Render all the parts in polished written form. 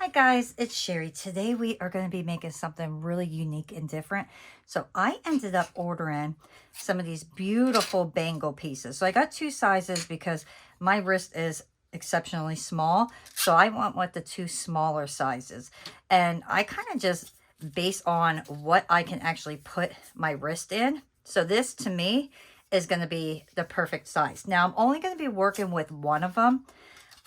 Hi guys, it's Sherry. Today we are going to be making something really unique and different. So I ended up ordering some of these beautiful bangle pieces. So I got two sizes because my wrist is exceptionally small. So I went with the two smaller sizes. And I kind of just base on what I can actually put my wrist in. So this to me is going to be the perfect size. Now I'm only going to be working with one of them.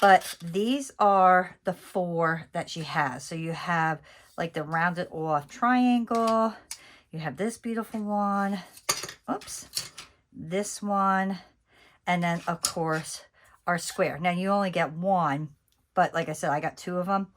But these are the four that she has. So you have like the rounded off triangle. You have this beautiful one. Oops. This one. And then, of course, our square. Now, you only get one. But like I said, I got two of them.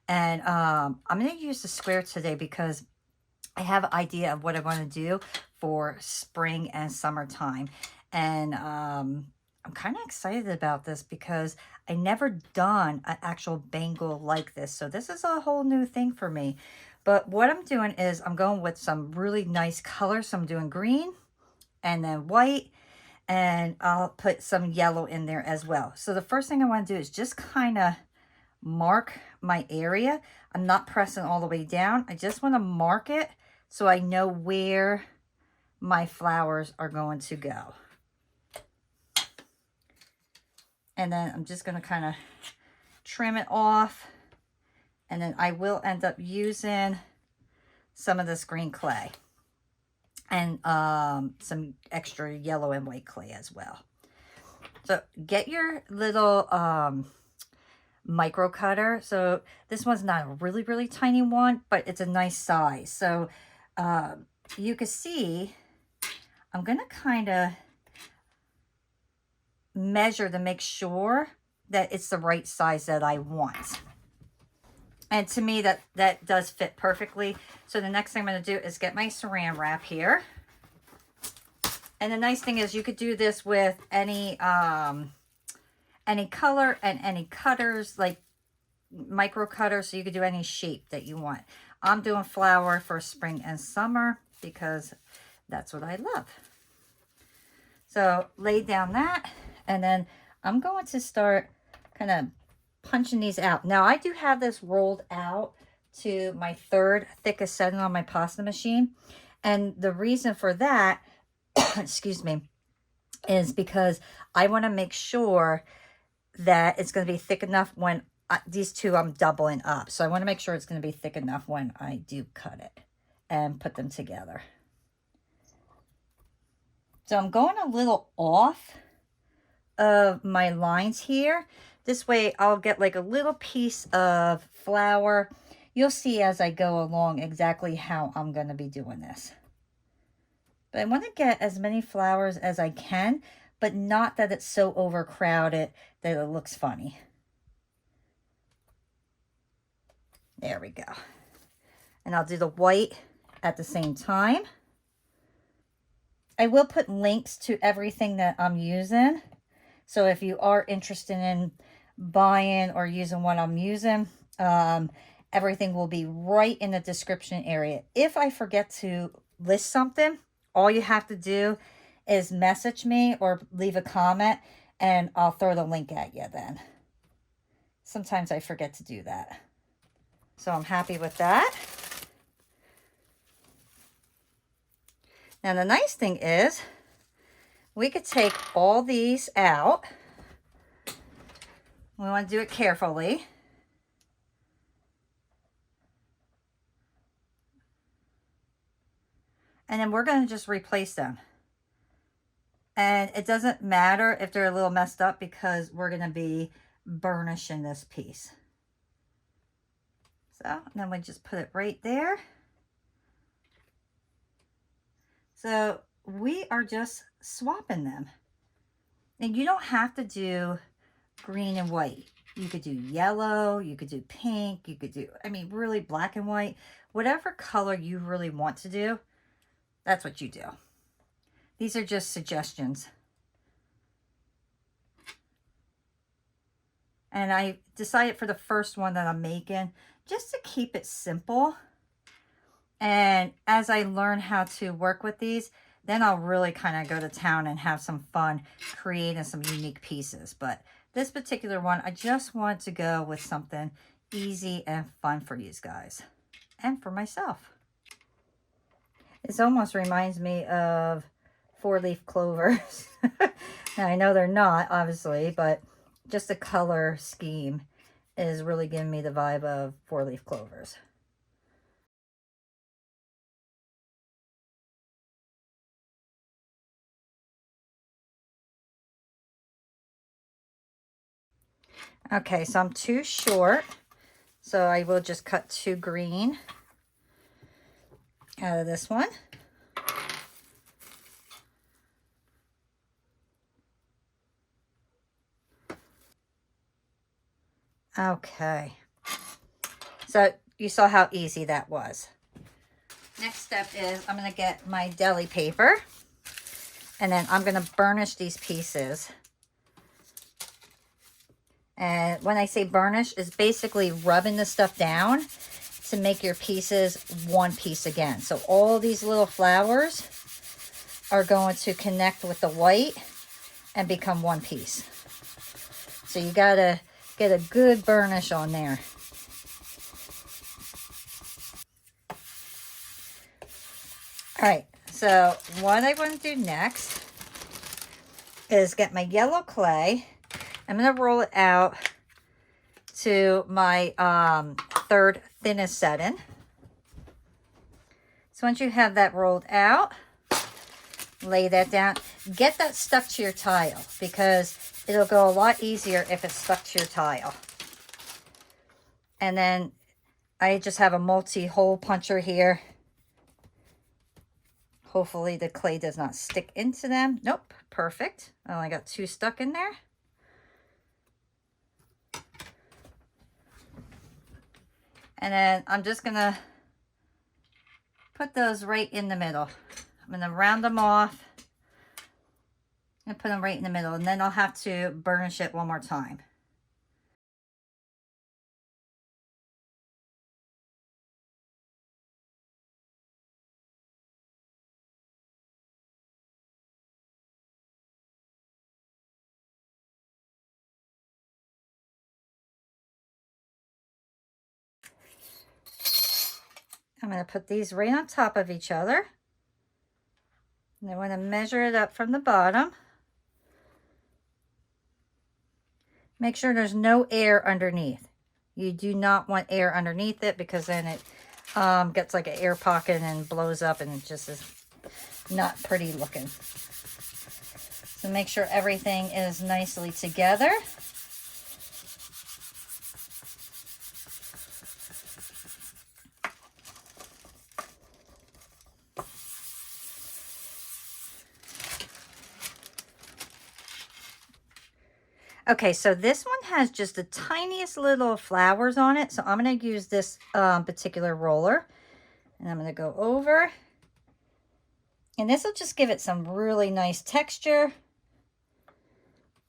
And I'm going to use the square today because I have an idea of what I want to do for spring and summertime. And I'm kind of excited about this because I never done an actual bangle like this. So this is a whole new thing for me. But what I'm doing is I'm going with some really nice colors. So I'm doing green and then white. And I'll put some yellow in there as well. So the first thing I want to do is just kind of mark my area. I'm not pressing all the way down. I just want to mark it so I know where my flowers are going to go. And then I'm just going to kind of trim it off. And then I will end up using some of this green clay. And some extra yellow and white clay as well. So get your little micro cutter. So this one's not a really, really tiny one, but it's a nice size. So you can see I'm going to kind of measure to make sure that it's the right size that I want. And to me, that does fit perfectly. So the next thing I'm going to do is get my saran wrap here. And the nice thing is you could do this with any color and any cutters, like micro cutters. So you could do any shape that you want. I'm doing flower for spring and summer because that's what I love. So lay down that. And then I'm going to start kind of punching these out. Now I do have this rolled out to my third thickest setting on my pasta machine. And the reason for that, excuse me, is because I want to make sure that it's going to be thick enough when these two I'm doubling up. So I want to make sure it's going to be thick enough when I do cut it and put them together. So I'm going a little off of my lines here. This way I'll get like a little piece of flower. You'll see as I go along exactly how I'm going to be doing this. But I want to get as many flowers as I can, but not that it's so overcrowded that it looks funny. There we go. And I'll do the white at the same time. I will put links to everything that I'm using. So if you are interested in buying or using what I'm using, everything will be right in the description area. If I forget to list something, all you have to do is message me or leave a comment and I'll throw the link at you then. Sometimes I forget to do that. So I'm happy with that. Now the nice thing is we could take all these out. We want to do it carefully. And then we're going to just replace them. And it doesn't matter if they're a little messed up because we're going to be burnishing this piece. So then we just put it right there. So we are just swapping them. And you don't have to do green and white. You could do yellow, you could do pink, you could do, I mean, really black and white. Whatever color you really want to do, that's what you do. These are just suggestions. And I decided for the first one that I'm making, just to keep it simple. And as I learn how to work with these, then I'll really kind of go to town and have some fun creating some unique pieces. But this particular one, I just want to go with something easy and fun for you guys and for myself. This almost reminds me of 4-leaf clovers. Now, I know they're not, obviously, but just the color scheme is really giving me the vibe of 4-leaf clovers. Okay, so I'm too short, so I will just cut 2 green out of this one. Okay, so you saw how easy that was. Next step is I'm going to get my deli paper, and then I'm going to burnish these pieces. And when I say burnish, is basically rubbing the stuff down to make your pieces one piece again. So all these little flowers are going to connect with the white and become one piece. So you gotta get a good burnish on there. All right, so what I want to do next is get my yellow clay. I'm going to roll it out to my 3rd thinnest setting. So once you have that rolled out, lay that down. Get that stuck to your tile because it'll go a lot easier if it's stuck to your tile. And then I just have a multi-hole puncher here. Hopefully the clay does not stick into them. Nope, perfect. I only got 2 stuck in there. And then I'm just going to put those right in the middle. I'm going to round them off and put them right in the middle. And then I'll have to burnish it one more time. I'm going to put these right on top of each other. And I want to measure it up from the bottom. Make sure there's no air underneath. You do not want air underneath it because then it gets like an air pocket and blows up and it just is not pretty looking. So make sure everything is nicely together. Okay, so this one has just the tiniest little flowers on it. So I'm going to use this particular roller. And I'm going to go over. And this will just give it some really nice texture.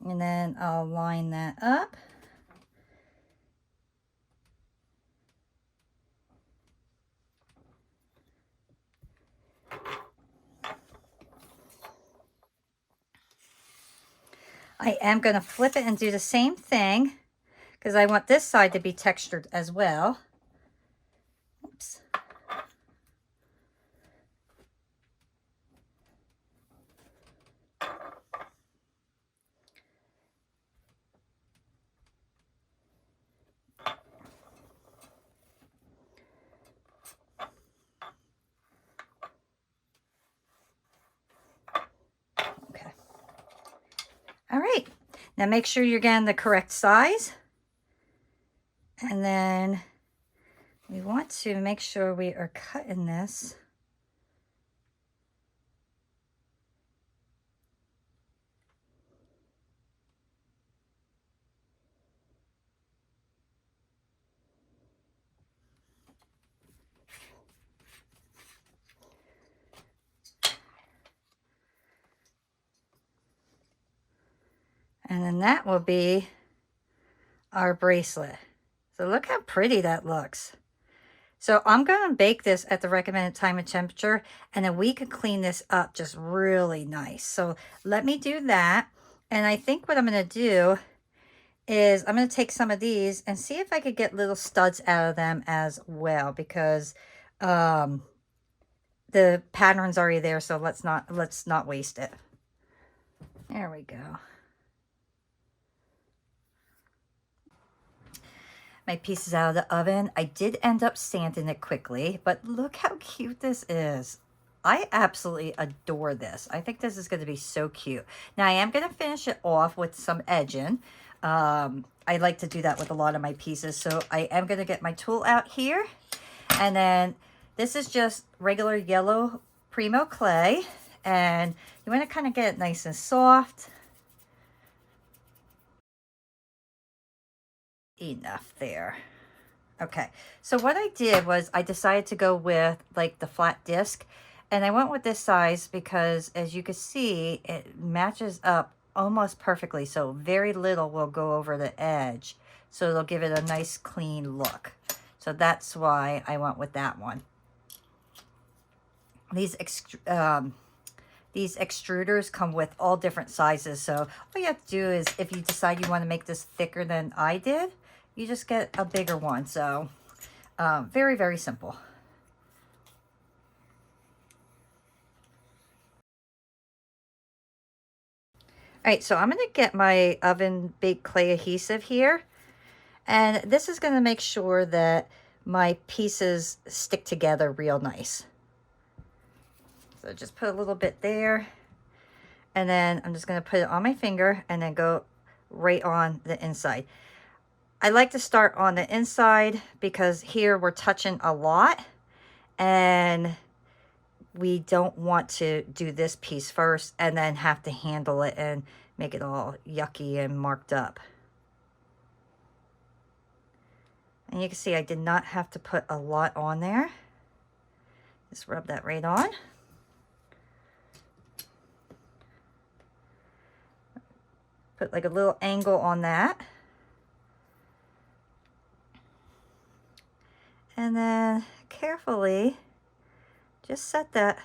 And then I'll line that up. I am going to flip it and do the same thing because I want this side to be textured as well. Oops. Okay. All right. Now make sure you're getting the correct size. And then we want to make sure we are cutting this and then that will be our bracelet. So look how pretty that looks. So I'm going to bake this at the recommended time and temperature, and then we can clean this up just really nice. So let me do that. And I think what I'm going to do is I'm going to take some of these and see if I could get little studs out of them as well, because the pattern's already there, so let's not waste it. There we go. My piece is out of the oven. I did end up sanding it quickly, but look how cute this is. I absolutely adore this. I think this is going to be so cute. Now I am going to finish it off with some edging. I like to do that with a lot of my pieces, so I am going to get my tool out here. And then this is just regular yellow Primo clay, and you want to kind of get it nice and soft. Enough there. Okay, so what I did was I decided to go with like the flat disc, and I went with this size because, as you can see, it matches up almost perfectly, so very little will go over the edge, so it'll give it a nice clean look. So that's why I went with that one. These extruders come with all different sizes, so all you have to do is, if you decide you want to make this thicker than I did, you just get a bigger one. So very, very simple. All right, so I'm going to get my oven baked clay adhesive here, and this is going to make sure that my pieces stick together real nice. So just put a little bit there, and then I'm just going to put it on my finger and then go right on the inside. I like to start on the inside because here we're touching a lot, and we don't want to do this piece first and then have to handle it and make it all yucky and marked up. And you can see I did not have to put a lot on there. Just rub that right on. Put like a little angle on that. And then carefully just set that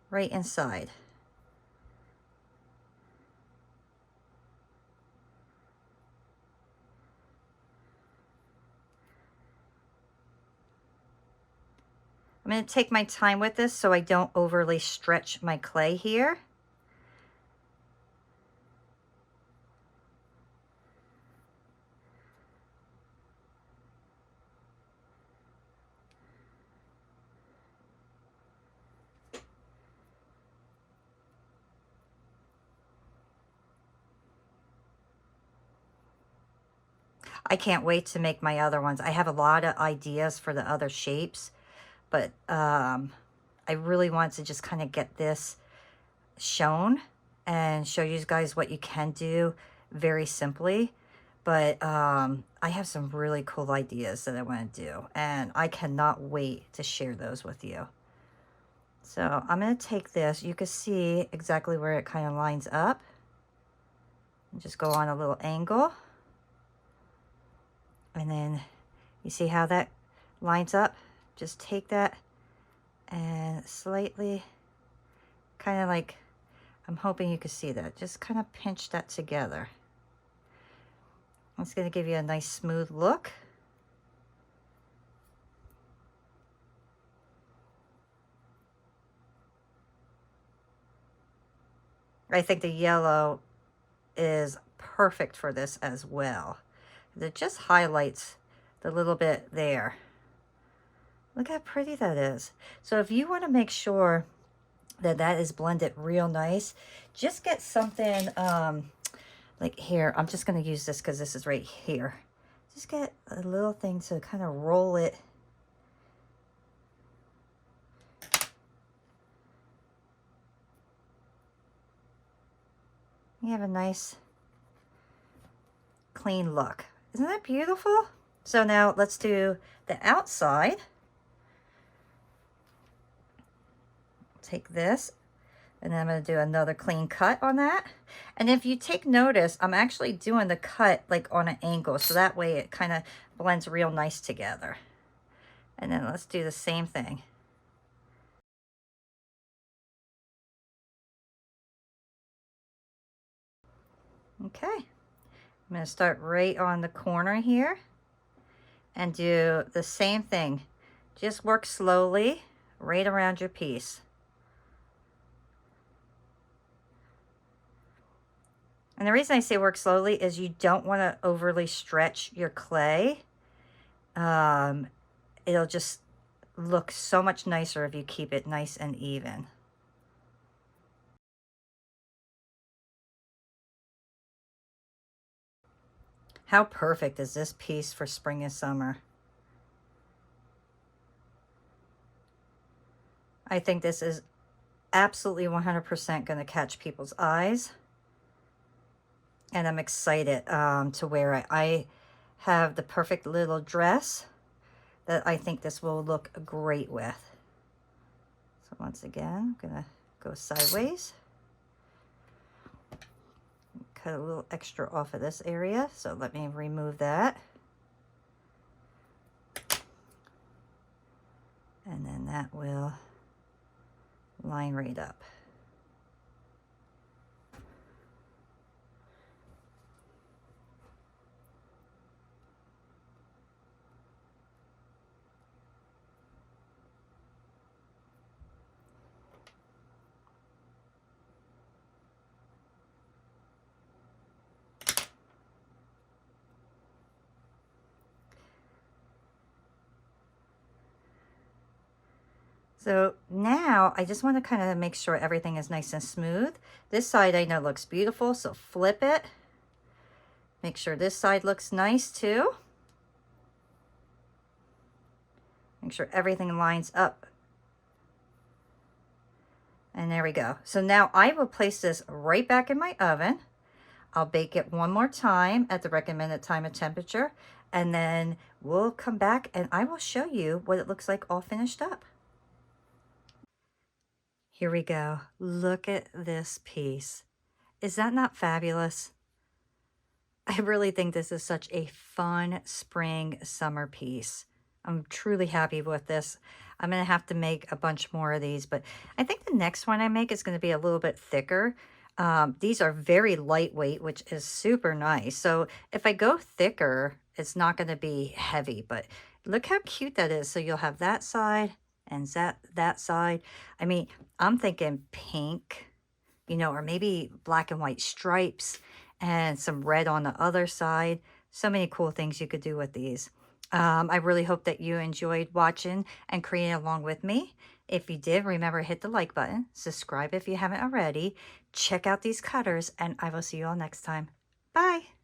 right inside. I'm going to take my time with this so I don't overly stretch my clay here. I can't wait to make my other ones. I have a lot of ideas for the other shapes, but I really want to just kind of get this shown and show you guys what you can do very simply. But I have some really cool ideas that I want to do, and I cannot wait to share those with you. So I'm going to take this. You can see exactly where it kind of lines up. And just go on a little angle. And then you see how that lines up? Just take that and slightly kind of like, I'm hoping you can see that. Just kind of pinch that together. It's going to give you a nice smooth look. I think the yellow is perfect for this as well. It just highlights the little bit there. Look how pretty that is. So if you want to make sure that that is blended real nice, just get something like here. I'm just going to use this because this is right here. Just get a little thing to kind of roll it. You have a nice clean look. Isn't that beautiful? So now let's do the outside. Take this, and then I'm going to do another clean cut on that. And if you take notice, I'm actually doing the cut like on an angle, so that way it kind of blends real nice together. And then let's do the same thing. Okay, I'm going to start right on the corner here and do the same thing. Just work slowly right around your piece. And the reason I say work slowly is you don't want to overly stretch your clay. It'll just look so much nicer if you keep it nice and even. How perfect is this piece for spring and summer? I think this is absolutely 100% going to catch people's eyes. And I'm excited to wear it. I have the perfect little dress that I think this will look great with. So once again, I'm going to go sideways. Cut a little extra off of this area, so let me remove that. And then that will line right up. So now I just want to kind of make sure everything is nice and smooth. This side I know looks beautiful, so flip it. Make sure this side looks nice too. Make sure everything lines up. And there we go. So now I will place this right back in my oven. I'll bake it one more time at the recommended time and temperature, and then we'll come back and I will show you what it looks like all finished up. Here we go. Look at this piece. Is that not fabulous? I really think this is such a fun spring summer piece. I'm truly happy with this. I'm going to have to make a bunch more of these, but I think the next one I make is going to be a little bit thicker. These are very lightweight, which is super nice. So if I go thicker, it's not going to be heavy, but look how cute that is. So you'll have that side and that side. I mean, I'm thinking pink, you know, or maybe black and white stripes and some red on the other side. So many cool things you could do with these. I really hope that you enjoyed watching and creating along with me. If you did, remember, hit the like button, subscribe if you haven't already, check out these cutters, and I will see you all next time. Bye.